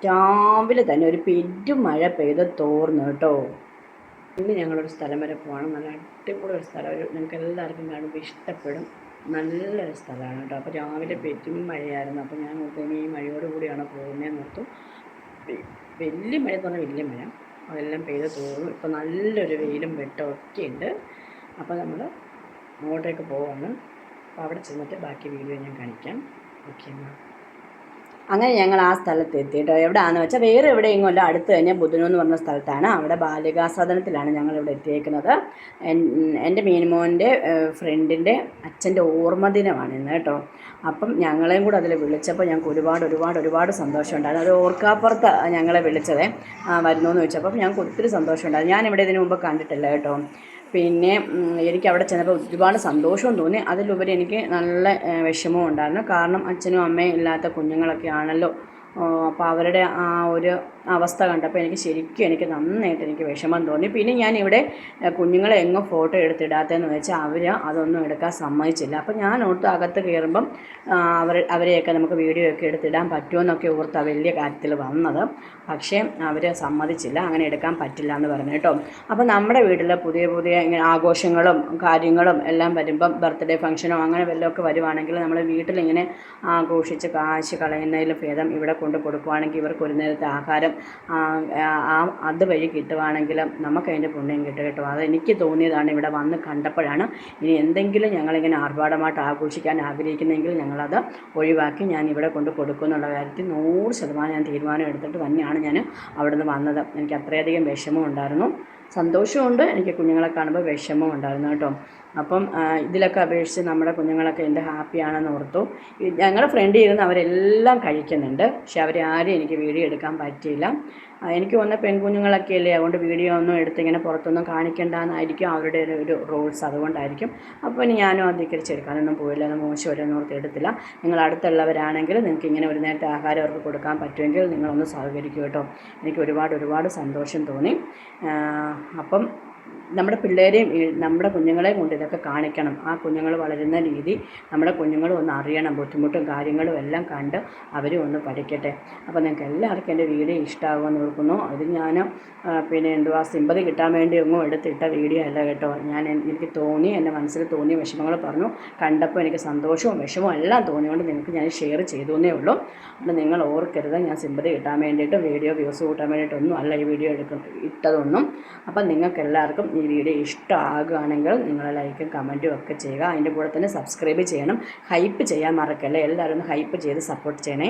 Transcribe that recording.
രാവിലെ തന്നെ ഒരു പെരുമഴ പെയ്ത് തോർന്നു കേട്ടോ. ഇന്ന് ഞങ്ങളൊരു സ്ഥലം വരെ പോകണം. നല്ല അടിപൊളി ഒരു സ്ഥലം, നിങ്ങൾക്ക് എല്ലാവർക്കും കാണുമ്പോൾ ഇഷ്ടപ്പെടും. നല്ലൊരു സ്ഥലമാണ് കേട്ടോ. അപ്പോൾ രാവിലെ പെരും മഴയായിരുന്നു. അപ്പോൾ ഞാൻ ഓർത്തു ഇനി ഈ മഴയോട് കൂടിയാണ് പോകുന്നതെന്ന് ഓർത്തു. വലിയ മഴ എന്ന് പറഞ്ഞാൽ വലിയ മഴ, അതെല്ലാം പെയ്ത് തോറും ഇപ്പോൾ നല്ലൊരു വെയിലും വെട്ടമൊക്കെ ഉണ്ട്. അപ്പോൾ നമ്മൾ അങ്ങോട്ടേക്ക് പോവാണ്. അപ്പോൾ അവിടെ ചെന്നിട്ട് ബാക്കി വീഡിയോ ഞാൻ കാണിക്കാം. ഓക്കെ എന്നാൽ അങ്ങനെ ഞങ്ങൾ ആ സ്ഥലത്ത് എത്തിയിട്ടോ. എവിടെയാണെന്ന് വെച്ചാൽ വേറെ എവിടെയെങ്കിലും അല്ല, അടുത്ത് തന്നെ ബുധനു എന്ന് പറഞ്ഞ സ്ഥലത്താണ്. അവിടെ ബാലികാസദനത്തിലാണ് ഞങ്ങളിവിടെ എത്തിയേക്കുന്നത്. എൻ്റെ മീനുമോൻ്റെ ഫ്രണ്ടിൻ്റെ അച്ഛൻ്റെ ഓർമ്മദിനമാണ് ഇന്ന് കേട്ടോ. അപ്പം ഞങ്ങളെയും കൂടെ അതിൽ വിളിച്ചപ്പോൾ ഞങ്ങൾക്ക് ഒരുപാട് സന്തോഷമുണ്ടായിരുന്നു. അത് ഓർക്കാപ്പുറത്ത് ഞങ്ങളെ വിളിച്ചതേ വരുന്നു എന്ന് ചോദിച്ചപ്പോൾ ഞങ്ങൾക്ക് ഒത്തിരി സന്തോഷമുണ്ടായിരുന്നു. ഞാനിവിടെ ഇതിനു മുമ്പ് കണ്ടിട്ടില്ല കേട്ടോ. പിന്നെ എനിക്ക് അവിടെ ചെന്നപ്പോൾ ഒരുപാട് സന്തോഷവും തോന്നി. അതിലുപരി എനിക്ക് നല്ല വിഷമവും ഉണ്ടായിരുന്നു. കാരണം അച്ഛനും അമ്മയും ഇല്ലാത്ത കുഞ്ഞുങ്ങളൊക്കെ ആണല്ലോ. അപ്പോൾ അവരുടെ ആ ഒരു അവസ്ഥ കണ്ടപ്പോൾ എനിക്ക് നന്നായിട്ട് എനിക്ക് വിഷമം തോന്നി. പിന്നെ ഞാനിവിടെ കുഞ്ഞുങ്ങളെ എങ്ങും ഫോട്ടോ എടുത്തിടാത്തതെന്ന് വെച്ചാൽ അവർ അതൊന്നും എടുക്കാൻ സമ്മതിച്ചില്ല. അപ്പോൾ ഞാൻ ഓർത്ത് അകത്ത് കയറുമ്പം അവരെയൊക്കെ നമുക്ക് വീഡിയോ ഒക്കെ എടുത്തിടാൻ പറ്റുമെന്നൊക്കെ ഓർത്താണ് വലിയ കാര്യത്തിൽ വന്നത്. പക്ഷേ അവർ സമ്മതിച്ചില്ല, അങ്ങനെ എടുക്കാൻ പറ്റില്ല എന്ന് പറഞ്ഞു കേട്ടോ. അപ്പോൾ നമ്മുടെ വീട്ടിൽ പുതിയ ഇങ്ങനെ ആഘോഷങ്ങളും കാര്യങ്ങളും എല്ലാം വരുമ്പം ബർത്ത്ഡേ ഫംഗ്ഷനോ അങ്ങനെ വല്ലതൊക്കെ വരുവാണെങ്കിൽ നമ്മൾ വീട്ടിലിങ്ങനെ ആഘോഷിച്ച് കാശ് കളയുന്നതിൽ ഭേദം ഇവിടെ കൊണ്ട് കൊടുക്കുവാണെങ്കിൽ ഇവർക്ക് ഒരു നേരത്തെ ആഹാരം അതുവഴി കിട്ടുവാണെങ്കിൽ നമുക്കതിൻ്റെ പുണ്യം കിട്ടും കേട്ടോ. അതെനിക്ക് തോന്നിയതാണ് ഇവിടെ വന്ന് കണ്ടപ്പോഴാണ്. ഇനി എന്തെങ്കിലും ഞങ്ങളിങ്ങനെ ആർഭാടമായിട്ട് ആഘോഷിക്കാൻ ആഗ്രഹിക്കുന്നെങ്കിൽ ഞങ്ങളത് ഒഴിവാക്കി ഞാൻ ഇവിടെ കൊണ്ട് കൊടുക്കും എന്നുള്ള കാര്യത്തിൽ 100% ഞാൻ തീരുമാനം എടുത്തിട്ട് തന്നെയാണ് ഞാൻ അവിടെ നിന്ന് വന്നത്. എനിക്ക് അത്രയധികം വിഷമം ഉണ്ടായിരുന്നു, സന്തോഷമുണ്ട്. എനിക്ക് കുഞ്ഞുങ്ങളെ കാണുമ്പോൾ വിഷമം ഉണ്ടായിരുന്നു കേട്ടോ. അപ്പം ഇതിലൊക്കെ അപേക്ഷിച്ച് നമ്മുടെ കുഞ്ഞുങ്ങളൊക്കെ എന്ത് ഹാപ്പിയാണെന്ന് ഓർത്തു. ഞങ്ങളുടെ ഫ്രണ്ടിൽ ഇരുന്ന് അവരെല്ലാം കഴിക്കുന്നുണ്ട്. പക്ഷെ അവരാരും എനിക്ക് വീഡിയോ എടുക്കാൻ പറ്റിയില്ല. എനിക്ക് തോന്നുന്ന പെൺകുഞ്ഞുങ്ങളൊക്കെ അല്ലേ, അതുകൊണ്ട് വീഡിയോ ഒന്നും എടുത്തിങ്ങനെ പുറത്തൊന്നും കാണിക്കേണ്ടെന്നായിരിക്കും അവരുടെ ഒരു റൂൾസ്, അതുകൊണ്ടായിരിക്കും. അപ്പോൾ ഇനി ഞാനും അധികരിച്ചെടുക്കാനൊന്നും പോയില്ല, അത് മോശമല്ലെന്ന് ഓർത്ത് എടുത്തില്ല. നിങ്ങൾ അടുത്തുള്ളവരാണെങ്കിൽ നിങ്ങൾക്ക് ഇങ്ങനെ ഒരു നേരത്തെ ആഹാരം അവർക്ക് കൊടുക്കാൻ പറ്റുമെങ്കിൽ നിങ്ങളൊന്ന് സഹകരിക്കും കേട്ടോ. എനിക്ക് ഒരുപാട് സന്തോഷം തോന്നി. അപ്പം നമ്മുടെ പിള്ളേരെയും നമ്മുടെ കുഞ്ഞുങ്ങളെയും കൊണ്ട് ഇതൊക്കെ കാണിക്കണം. ആ കുഞ്ഞുങ്ങൾ വളരുന്ന രീതി നമ്മുടെ കുഞ്ഞുങ്ങളും ഒന്ന് അറിയണം. ബുദ്ധിമുട്ടും കാര്യങ്ങളും എല്ലാം കണ്ട് അവരും ഒന്ന് പഠിക്കട്ടെ. അപ്പോൾ നിങ്ങൾക്ക് എല്ലാവർക്കും എൻ്റെ വീഡിയോ ഇഷ്ടമാകുമെന്ന് ഓർക്കുന്നു. അത് ഞാൻ സിമ്പതി കിട്ടാൻ വേണ്ടി ഒന്നും എടുത്തിട്ട വീഡിയോ അല്ല കേട്ടോ. എനിക്ക് തോന്നി, എൻ്റെ മനസ്സിൽ തോന്നിയ വിഷമങ്ങൾ പറഞ്ഞു. കണ്ടപ്പോൾ എനിക്ക് സന്തോഷവും വിഷമവും എല്ലാം തോന്നിയുകൊണ്ട് നിങ്ങൾക്ക് ഞാൻ ഷെയർ ചെയ്തു എന്നേ ഉള്ളൂ. അപ്പോൾ നിങ്ങൾ ഓർക്കരുത് ഞാൻ സിമ്പതി കിട്ടാൻ വേണ്ടിയിട്ട് വീഡിയോ വ്യൂസ് കൂട്ടാൻ വേണ്ടിയിട്ടൊന്നും അല്ല ഈ വീഡിയോ ഇട്ടതൊന്നും. അപ്പം നിങ്ങൾക്ക് എല്ലാവർക്കും ഈ വീഡിയോ ഇഷ്ടമാകുകയാണെങ്കിൽ നിങ്ങൾ ലൈക്കും കമൻറ്റും ഒക്കെ ചെയ്യുക. അതിൻ്റെ കൂടെ തന്നെ സബ്സ്ക്രൈബ് ചെയ്യണം. ഹൈപ്പ് ചെയ്യാൻ മറക്കല്ലേ. എല്ലാവരും ഒന്ന് ഹൈപ്പ് ചെയ്ത് സപ്പോർട്ട് ചെയ്യണേ.